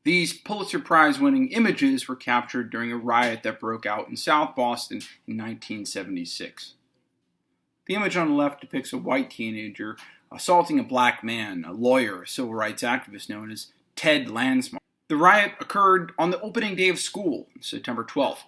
These Pulitzer Prize-winning images were captured during a riot that broke out in South Boston in 1976. The image on the left depicts a white teenager assaulting a black man, a lawyer, a civil rights activist known as Ted Landsmark. The riot occurred on the opening day of school, September 12th.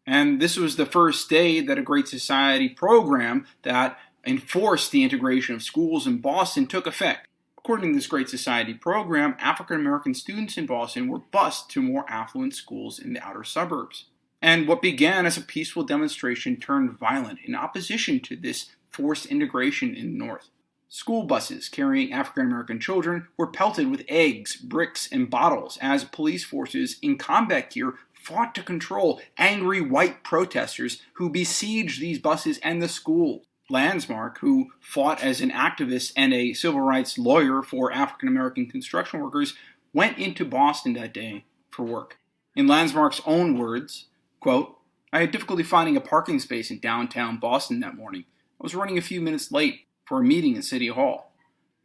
And this was the first day that a Great Society program that enforced the integration of schools in Boston took effect. According to this Great Society program, African American students in Boston were bused to more affluent schools in the outer suburbs. And what began as a peaceful demonstration turned violent in opposition to this forced integration in the North. School buses carrying African American children were pelted with eggs, bricks, and bottles as police forces in combat gear fought to control angry white protesters who besieged these buses and the school. Landsmark, who fought as an activist and a civil rights lawyer for African American construction workers, went into Boston that day for work. In Landsmark's own words, quote, "I had difficulty finding a parking space in downtown Boston that morning. I was running a few minutes late for a meeting at City Hall.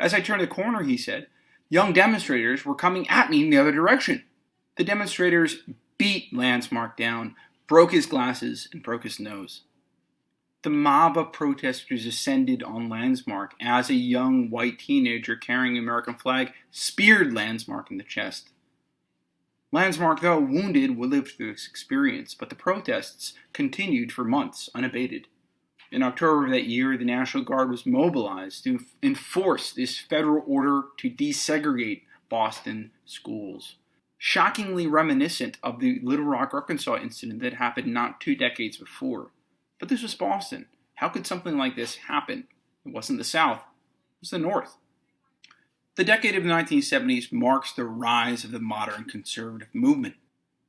As I turned the corner," he said, "young demonstrators were coming at me in the other direction. The demonstrators beat Landsmark down, broke his glasses, and broke his nose." The mob of protesters descended on Landsmark as a young white teenager carrying an American flag speared Landsmark in the chest. Landsmark, though wounded, would live through this experience, but the protests continued for months unabated. In October of that year, the National Guard was mobilized to enforce this federal order to desegregate Boston schools. Shockingly reminiscent of the Little Rock, Arkansas incident that happened not 2 decades before. But this was Boston. How could something like this happen? It wasn't the South, it was the North. The decade of the 1970s marks the rise of the modern conservative movement.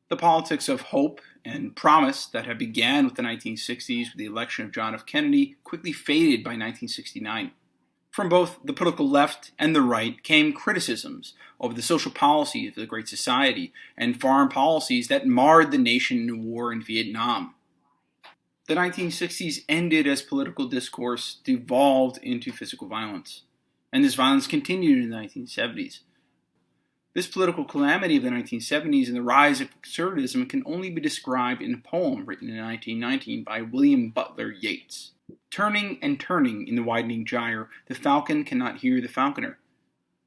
The politics of hope and promise that had began with the 1960s with the election of John F. Kennedy quickly faded by 1969. From both the political left and the right came criticisms over the social policies of the Great Society and foreign policies that marred the nation in the war in Vietnam. The 1960s ended as political discourse devolved into physical violence, and this violence continued in the 1970s. This political calamity of the 1970s and the rise of conservatism can only be described in a poem written in 1919 by William Butler Yeats. "Turning and turning in the widening gyre, the falcon cannot hear the falconer.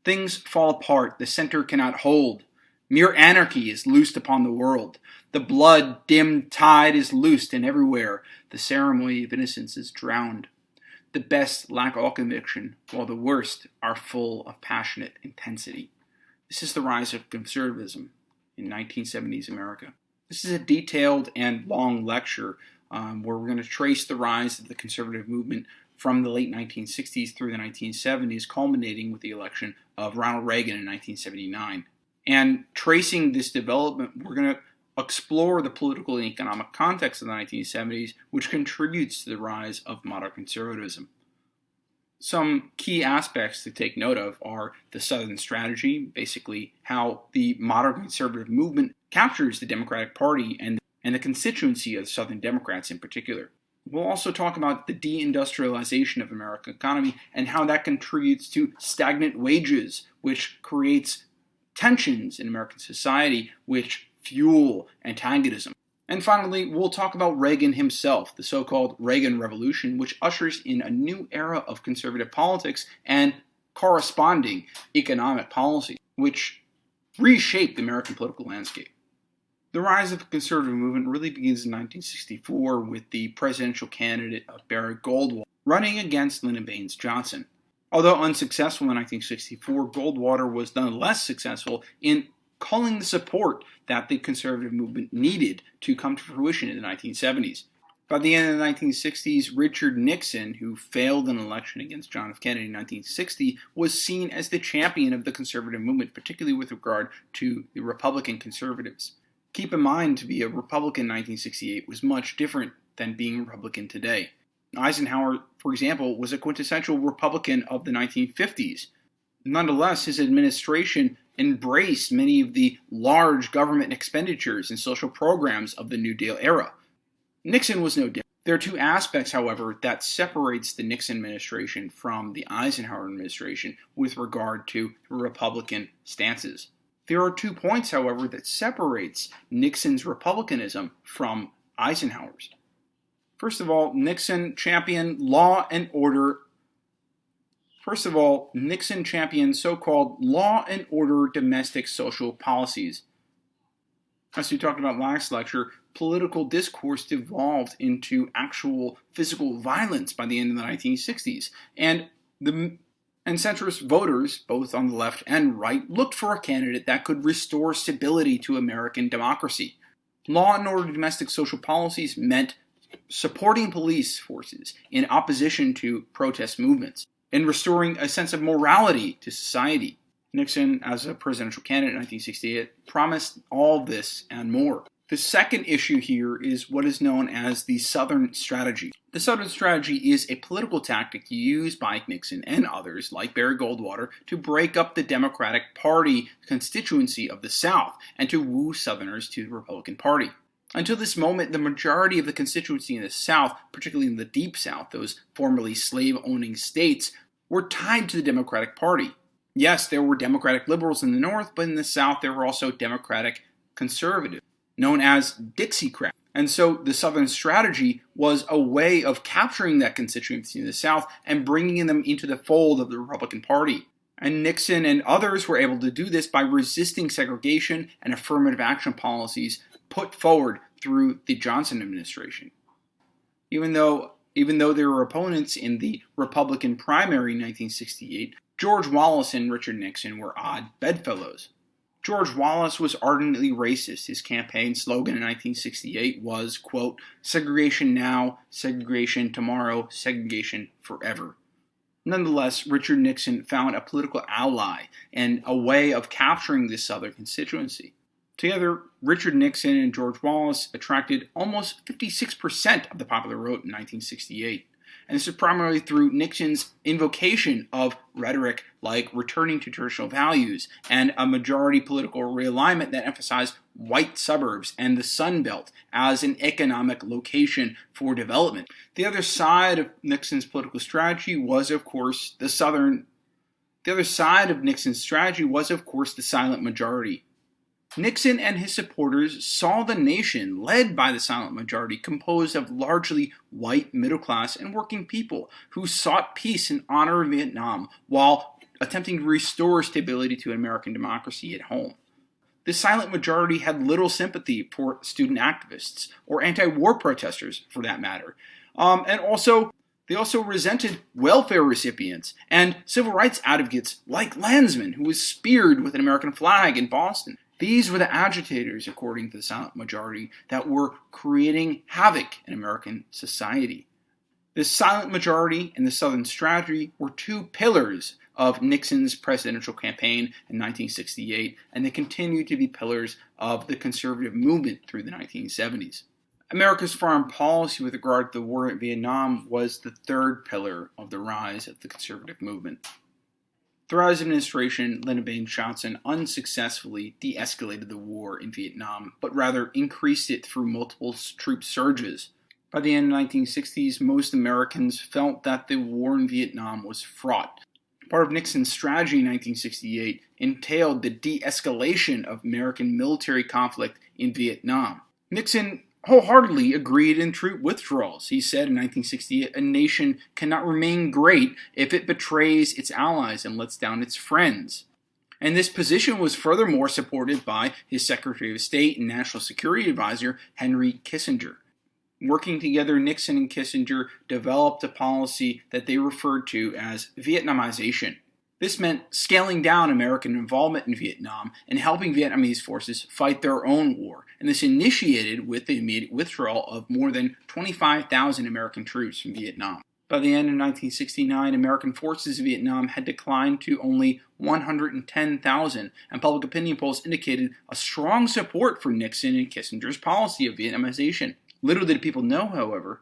Things fall apart, the center cannot hold. Mere anarchy is loosed upon the world. The blood-dimmed tide is loosed, and everywhere the ceremony of innocence is drowned. The best lack all conviction, while the worst are full of passionate intensity." This is the rise of conservatism in 1970s America. This is a detailed and long lecture where we're going to trace the rise of the conservative movement from the late 1960s through the 1970s, culminating with the election of Ronald Reagan in 1979. And tracing this development, we're going to explore the political and economic context of the 1970s, which contributes to the rise of modern conservatism. Some key aspects to take note of are the Southern strategy, basically how the modern conservative movement captures the Democratic Party and the constituency of Southern Democrats in particular. We'll also talk about the deindustrialization of the American economy and how that contributes to stagnant wages, which creates tensions in American society, which fuel antagonism. And finally, we'll talk about Reagan himself, the so-called Reagan Revolution, which ushers in a new era of conservative politics and corresponding economic policy, which reshaped the American political landscape. The rise of the conservative movement really begins in 1964 with the presidential candidate of Barry Goldwater running against Lyndon Baines Johnson. Although unsuccessful in 1964, Goldwater was nonetheless successful in culling the support that the conservative movement needed to come to fruition in the 1970s. By the end of the 1960s, Richard Nixon, who failed an election against John F. Kennedy in 1960, was seen as the champion of the conservative movement, particularly with regard to the Republican conservatives. Keep in mind, to be a Republican in 1968 was much different than being a Republican today. Eisenhower, for example, was a quintessential Republican of the 1950s. Nonetheless, his administration embraced many of the large government expenditures and social programs of the New Deal era. Nixon was no different. There are two aspects, however, that separates the Nixon administration from the Eisenhower administration with regard to Republican stances. There are 2 points, however, that separates Nixon's republicanism from Eisenhower's. First of all, Nixon championed so-called law and order domestic social policies. As we talked about last lecture, political discourse devolved into actual physical violence by the end of the 1960s, and centrist voters, both on the left and right, looked for a candidate that could restore stability to American democracy. Law and order domestic social policies meant supporting police forces in opposition to protest movements, and restoring a sense of morality to society. Nixon, as a presidential candidate in 1968, promised all this and more. The second issue here is what is known as the Southern Strategy. The Southern Strategy is a political tactic used by Nixon and others, like Barry Goldwater, to break up the Democratic Party constituency of the South and to woo Southerners to the Republican Party. Until this moment, the majority of the constituency in the South, particularly in the Deep South, those formerly slave-owning states, were tied to the Democratic Party. Yes, there were Democratic liberals in the North, but in the South there were also Democratic conservatives, known as Dixiecrats. And so the Southern Strategy was a way of capturing that constituency in the South and bringing them into the fold of the Republican Party. And Nixon and others were able to do this by resisting segregation and affirmative action policies put forward through the Johnson administration. Even though there were opponents in the Republican primary in 1968, George Wallace and Richard Nixon were odd bedfellows. George Wallace was ardently racist. His campaign slogan in 1968 was, quote, "Segregation now, segregation tomorrow, segregation forever." Nonetheless, Richard Nixon found a political ally and a way of capturing this Southern constituency. Together, Richard Nixon and George Wallace attracted almost 56% of the popular vote in 1968. And this is primarily through Nixon's invocation of rhetoric like returning to traditional values and a majority political realignment that emphasized white suburbs and the Sun Belt as an economic location for development. The other side of Nixon's political strategy was, of course, the silent majority. Nixon and his supporters saw the nation led by the silent majority composed of largely white middle-class and working people who sought peace and honor in Vietnam while attempting to restore stability to American democracy at home. The silent majority had little sympathy for student activists or anti-war protesters, for that matter. They also resented welfare recipients and civil rights advocates like Landsman, who was speared with an American flag in Boston. These were the agitators, according to the silent majority, that were creating havoc in American society. The silent majority and the Southern Strategy were 2 pillars of Nixon's presidential campaign in 1968, and they continued to be pillars of the conservative movement through the 1970s. America's foreign policy with regard to the war in Vietnam was the 3rd pillar of the rise of the conservative movement. Throughout his administration, Lyndon Baines Johnson unsuccessfully de-escalated the war in Vietnam, but rather increased it through multiple troop surges. By the end of the 1960s, most Americans felt that the war in Vietnam was fraught. Part of Nixon's strategy in 1968 entailed the de-escalation of American military conflict in Vietnam. Nixon wholeheartedly agreed in troop withdrawals. He said in 1968, a nation cannot remain great if it betrays its allies and lets down its friends. And this position was furthermore supported by his Secretary of State and National Security Advisor, Henry Kissinger. Working together, Nixon and Kissinger developed a policy that they referred to as Vietnamization. This meant scaling down American involvement in Vietnam and helping Vietnamese forces fight their own war. And this initiated with the immediate withdrawal of more than 25,000 American troops from Vietnam. By the end of 1969, American forces in Vietnam had declined to only 110,000, and public opinion polls indicated a strong support for Nixon and Kissinger's policy of Vietnamization. Little did people know, however,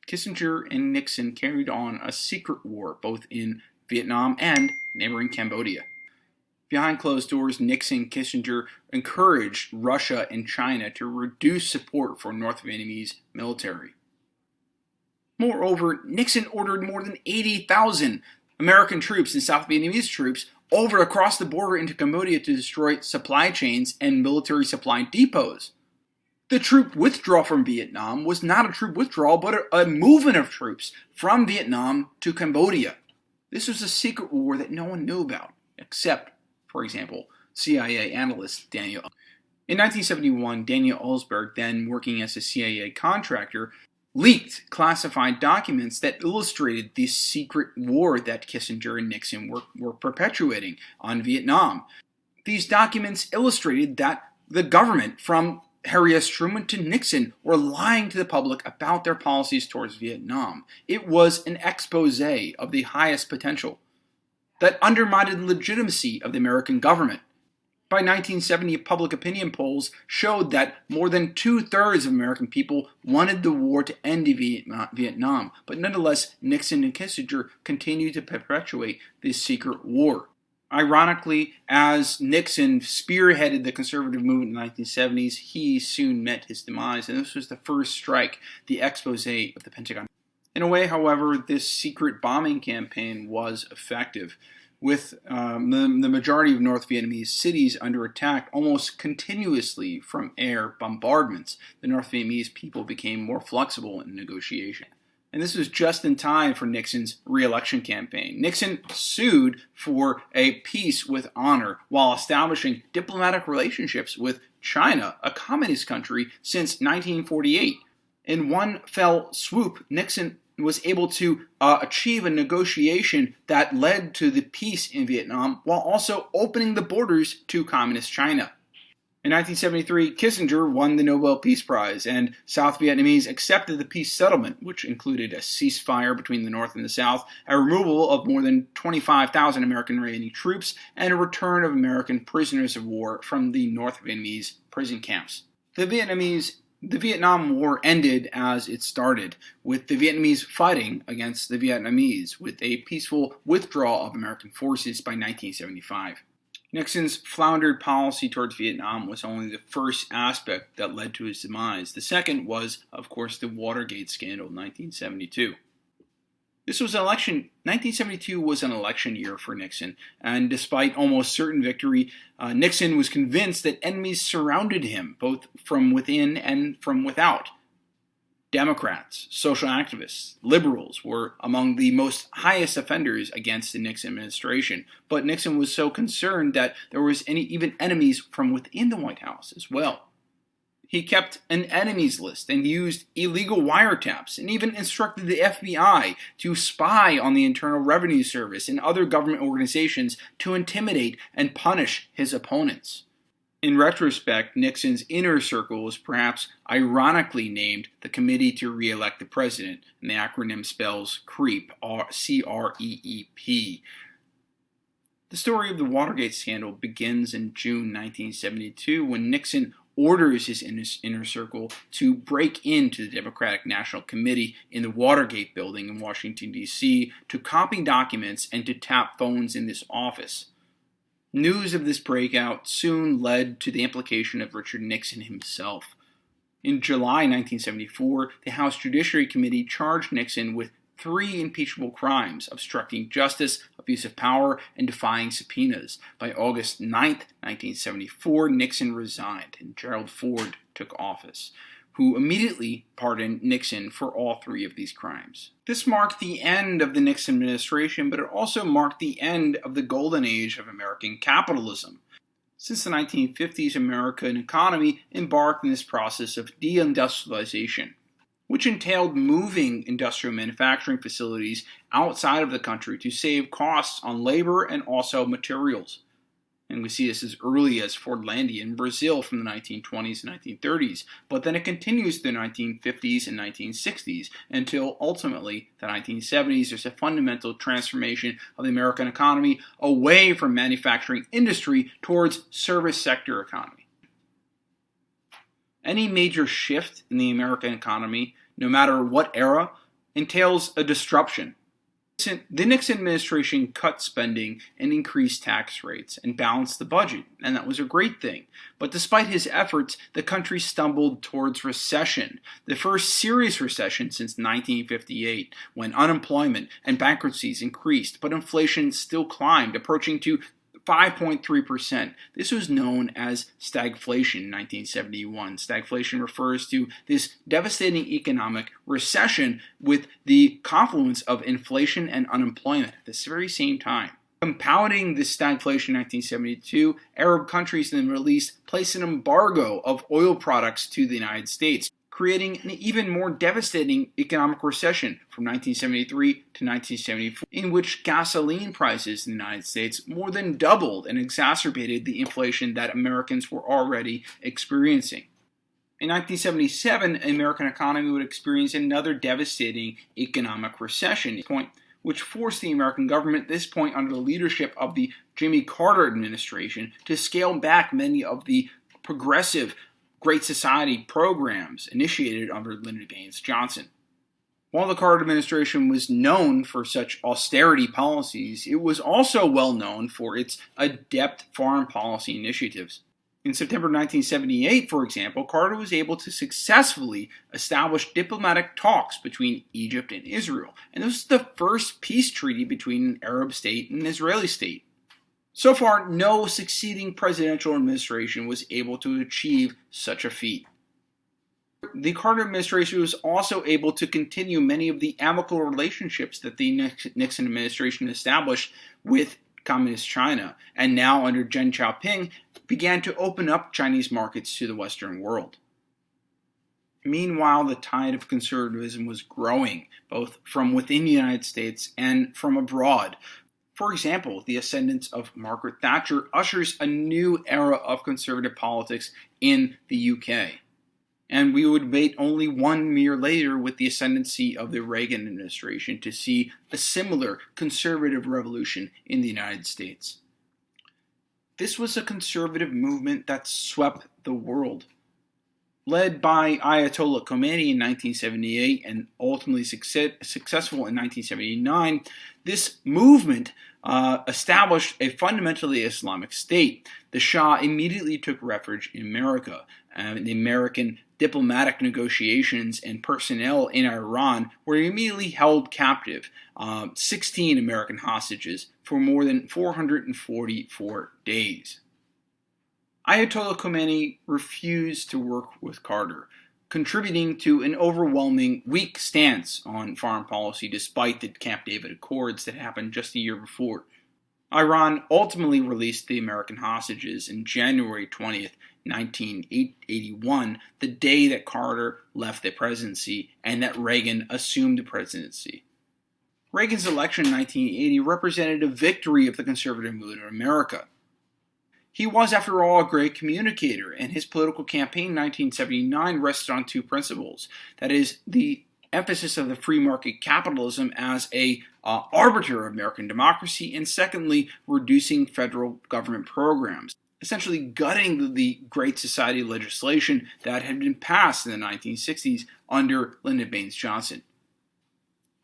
Kissinger and Nixon carried on a secret war both in Vietnam and neighboring Cambodia. Behind closed doors, Nixon and Kissinger encouraged Russia and China to reduce support for North Vietnamese military. Moreover, Nixon ordered more than 80,000 American troops and South Vietnamese troops over across the border into Cambodia to destroy supply chains and military supply depots. The troop withdrawal from Vietnam was not a troop withdrawal, but a movement of troops from Vietnam to Cambodia. This was a secret war that no one knew about, except, for example, CIA analyst Daniel. In 1971, Daniel Ellsberg, then working as a CIA contractor, leaked classified documents that illustrated the secret war that Kissinger and Nixon were perpetuating on Vietnam. These documents illustrated that the government, from Harry S. Truman to Nixon, were lying to the public about their policies towards Vietnam. It was an expose of the highest potential that undermined the legitimacy of the American government. By 1970, public opinion polls showed that more than 2/3 of American people wanted the war to end in Vietnam, but nonetheless, Nixon and Kissinger continued to perpetuate this secret war. Ironically, as Nixon spearheaded the conservative movement in the 1970s, he soon met his demise, and this was the first strike, the expose of the Pentagon. In a way, however, this secret bombing campaign was effective, with the majority of North Vietnamese cities under attack almost continuously from air bombardments. The North Vietnamese people became more flexible in negotiation. And this was just in time for Nixon's re-election campaign. Nixon sued for a peace with honor while establishing diplomatic relationships with China, a communist country, since 1948. In one fell swoop, Nixon was able to achieve a negotiation that led to the peace in Vietnam while also opening the borders to communist China. In 1973, Kissinger won the Nobel Peace Prize, and South Vietnamese accepted the peace settlement, which included a ceasefire between the North and the South, a removal of more than 25,000 American remaining troops, and a return of American prisoners of war from the North Vietnamese prison camps. The Vietnam War ended as it started, with the Vietnamese fighting against the Vietnamese, with a peaceful withdrawal of American forces by 1975. Nixon's floundered policy towards Vietnam was only the first aspect that led to his demise. The second was, of course, the Watergate scandal in 1972. 1972 was an election year for Nixon, and despite almost certain victory, Nixon was convinced that enemies surrounded him, both from within and from without. Democrats, social activists, liberals were among the most highest offenders against the Nixon administration, but Nixon was so concerned that there was even enemies from within the White House as well. He kept an enemies list and used illegal wiretaps and even instructed the FBI to spy on the Internal Revenue Service and other government organizations to intimidate and punish his opponents. In retrospect, Nixon's inner circle was perhaps ironically named the Committee to Re-elect the President, and the acronym spells CREEP, C-R-E-E-P. The story of the Watergate scandal begins in June 1972 when Nixon orders his inner circle to break into the Democratic National Committee in the Watergate building in Washington, D.C. to copy documents and to tap phones in this office. News of this breakout soon led to the implication of Richard Nixon himself. In July 1974, the House Judiciary Committee charged Nixon with 3 impeachable crimes: obstructing justice, abuse of power, and defying subpoenas. By August 9, 1974, Nixon resigned, and Gerald Ford took office, who immediately pardoned Nixon for all 3 of these crimes. This marked the end of the Nixon administration, but it also marked the end of the golden age of American capitalism. Since the 1950s, American economy embarked in this process of deindustrialization, which entailed moving industrial manufacturing facilities outside of the country to save costs on labor and also materials. And we see this as early as Fordlandia in Brazil from the 1920s and 1930s, but then it continues through the 1950s and 1960s until ultimately the 1970s. There's a fundamental transformation of the American economy away from manufacturing industry towards service sector economy. Any major shift in the American economy, no matter what era, entails a disruption. The Nixon administration cut spending and increased tax rates and balanced the budget, and that was a great thing. But despite his efforts, the country stumbled towards recession, the first serious recession since 1958, when unemployment and bankruptcies increased, but inflation still climbed, approaching to 5.3%. This was known as stagflation in 1971. Stagflation refers to this devastating economic recession with the confluence of inflation and unemployment at this very same time. Compounding this stagflation in 1972, Arab countries in the Middle East placed an embargo of oil products to the United States, creating an even more devastating economic recession from 1973 to 1974, in which gasoline prices in the United States more than doubled and exacerbated the inflation that Americans were already experiencing. In 1977, the American economy would experience another devastating economic recession, which forced the American government, at this point under the leadership of the Jimmy Carter administration, to scale back many of the progressive Great Society programs initiated under Lyndon Baines Johnson. While the Carter administration was known for such austerity policies, it was also well known for its adept foreign policy initiatives. In September 1978, for example, Carter was able to successfully establish diplomatic talks between Egypt and Israel, and this was the first peace treaty between an Arab state and an Israeli state. So far, no succeeding presidential administration was able to achieve such a feat. The Carter administration was also able to continue many of the amicable relationships that the Nixon administration established with Communist China, and now under Deng Xiaoping, began to open up Chinese markets to the Western world. Meanwhile, the tide of conservatism was growing, both from within the United States and from abroad. For example, the ascendance of Margaret Thatcher ushers a new era of conservative politics in the UK. And we would wait only 1 year later with the ascendancy of the Reagan administration to see a similar conservative revolution in the United States. This was a conservative movement that swept the world. Led by Ayatollah Khomeini in 1978 and ultimately successful in 1979, this movement established a fundamentally Islamic state. The Shah immediately took refuge in America. The American diplomatic negotiations and personnel in Iran were immediately held captive, 16 American hostages, for more than 444 days. Ayatollah Khomeini refused to work with Carter, contributing to an overwhelming weak stance on foreign policy despite the Camp David Accords that happened just a year before. Iran ultimately released the American hostages on January 20th, 1981, the day that Carter left the presidency and that Reagan assumed the presidency. Reagan's election in 1980 represented a victory of the conservative movement in America. He was, after all, a great communicator, and his political campaign in 1979 rested on two principles. That is, the emphasis of the free market capitalism as a arbiter of American democracy, and secondly, reducing federal government programs, essentially gutting the Great Society legislation that had been passed in the 1960s under Lyndon Baines Johnson.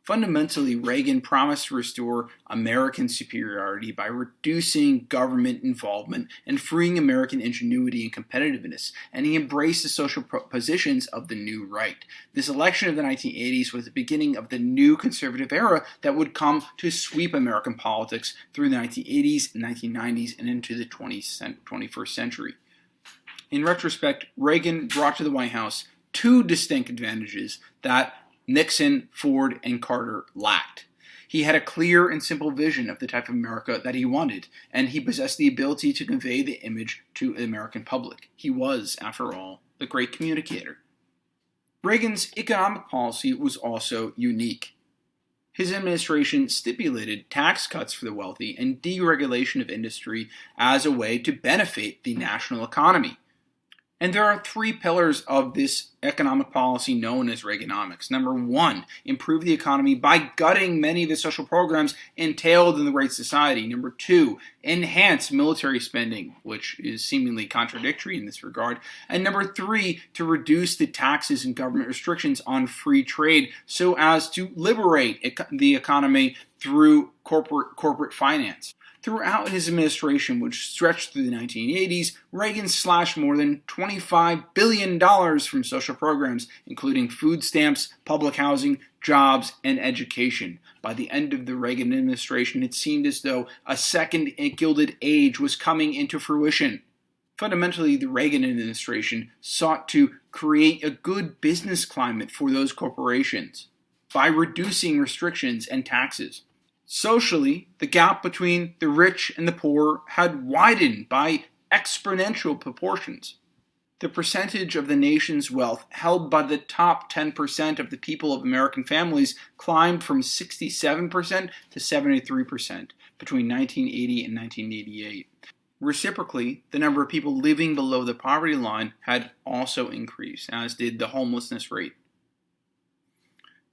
Fundamentally, Reagan promised to restore American superiority by reducing government involvement and freeing American ingenuity and competitiveness, and he embraced the social positions of the new right. This election of the 1980s was the beginning of the new conservative era that would come to sweep American politics through the 1980s and 1990s and into the 21st century. In retrospect, Reagan brought to the White House two distinct advantages that Nixon, Ford, and Carter lacked. He had a clear and simple vision of the type of America that he wanted, and he possessed the ability to convey the image to the American public. He was, after all, the great communicator. Reagan's economic policy was also unique. His administration stipulated tax cuts for the wealthy and deregulation of industry as a way to benefit the national economy. And there are three pillars of this economic policy known as Reaganomics. Number one, improve the economy by gutting many of the social programs entailed in the Great Society. Number two, enhance military spending, which is seemingly contradictory in this regard. And number three, to reduce the taxes and government restrictions on free trade so as to liberate the economy through corporate finance. Throughout his administration, which stretched through the 1980s, Reagan slashed more than $25 billion from social programs, including food stamps, public housing, jobs, and education. By the end of the Reagan administration, it seemed as though a second Gilded Age was coming into fruition. Fundamentally, the Reagan administration sought to create a good business climate for those corporations by reducing restrictions and taxes. Socially, the gap between the rich and the poor had widened by exponential proportions. The percentage of the nation's wealth held by the top 10% of the people of American families climbed from 67% to 73% between 1980 and 1988. Reciprocally, the number of people living below the poverty line had also increased, as did the homelessness rate.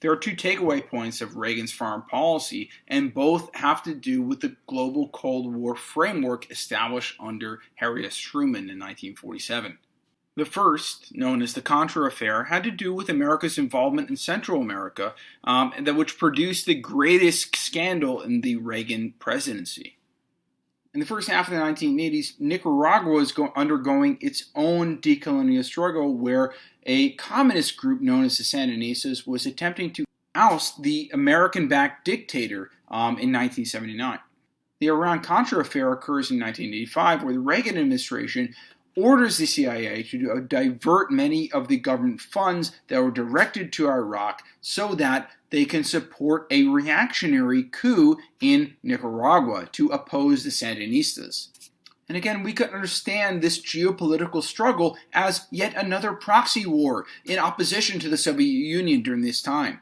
There are two takeaway points of Reagan's foreign policy, and both have to do with the global Cold War framework established under Harry S. Truman in 1947. The first, known as the Contra Affair, had to do with America's involvement in Central America, which produced the greatest scandal in the Reagan presidency. In the first half of the 1980s, Nicaragua was undergoing its own decolonial struggle where a communist group known as the Sandinistas was attempting to oust the American-backed dictator in 1979. The Iran-Contra Affair occurs in 1985, where the Reagan administration orders the CIA to divert many of the government funds that were directed to Iraq so that they can support a reactionary coup in Nicaragua to oppose the Sandinistas. And again, we could understand this geopolitical struggle as yet another proxy war in opposition to the Soviet Union during this time.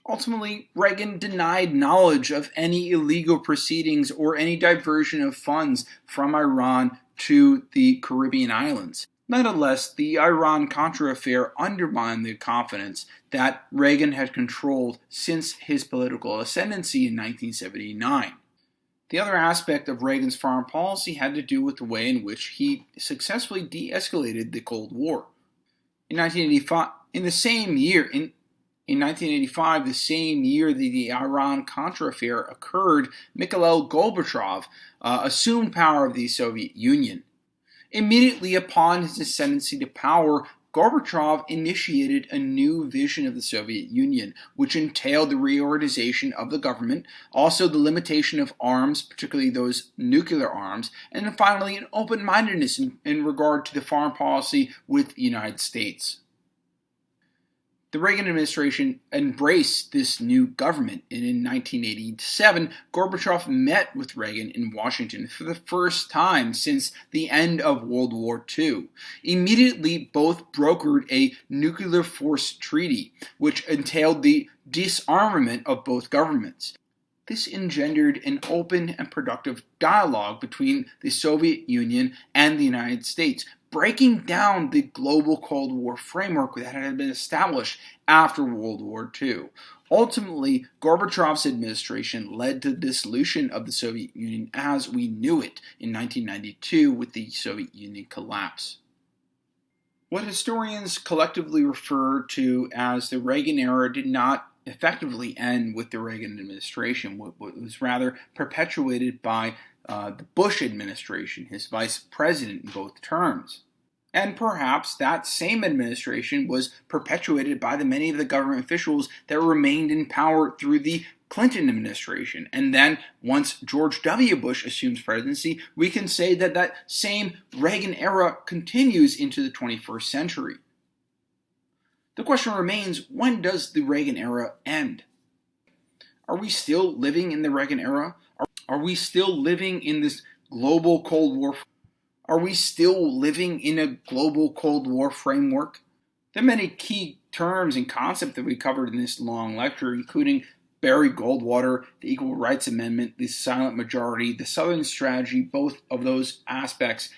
Ultimately, Reagan denied knowledge of any illegal proceedings or any diversion of funds from Iran to the Caribbean islands. Nonetheless, the Iran-Contra Affair undermined the confidence that Reagan had controlled since his political ascendancy in 1979. The other aspect of Reagan's foreign policy had to do with the way in which he successfully de-escalated the Cold War. In 1985, the same year that the Iran-Contra Affair occurred, Mikhail Gorbachev assumed power of the Soviet Union. Immediately upon his ascendancy to power, Gorbachev initiated a new vision of the Soviet Union, which entailed the reorganization of the government, also the limitation of arms, particularly those nuclear arms, and then finally an open-mindedness in regard to the foreign policy with the United States. The Reagan administration embraced this new government, and in 1987, Gorbachev met with Reagan in Washington for the first time since the end of World War II. Immediately, both brokered a nuclear force treaty, which entailed the disarmament of both governments. This engendered an open and productive dialogue between the Soviet Union and the United States, breaking down the global Cold War framework that had been established after World War II. Ultimately, Gorbachev's administration led to the dissolution of the Soviet Union as we knew it in 1992 with the Soviet Union collapse. What historians collectively refer to as the Reagan era did not effectively end with the Reagan administration, what was rather perpetuated by the Bush administration, his vice president in both terms. And perhaps that same administration was perpetuated by the many of the government officials that remained in power through the Clinton administration. And then once George W. Bush assumes presidency, we can say that that same Reagan era continues into the 21st century. The question remains, when does the Reagan era end? Are we still living in the Reagan era? Are we still living in this global Cold War? Are we still living in a global Cold War framework? There are many key terms and concepts that we covered in this long lecture, including Barry Goldwater, the Equal Rights Amendment, the silent majority, the Southern strategy, both of those aspects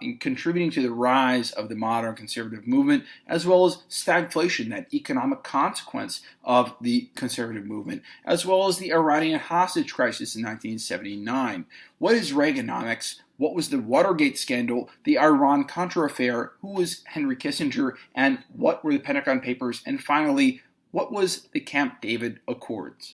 in contributing to the rise of the modern conservative movement, as well as stagflation, that economic consequence of the conservative movement, as well as the Iranian hostage crisis in 1979. What is Reaganomics? What was the Watergate scandal, the Iran-Contra Affair, who was Henry Kissinger, and what were the Pentagon Papers? And finally, what was the Camp David Accords?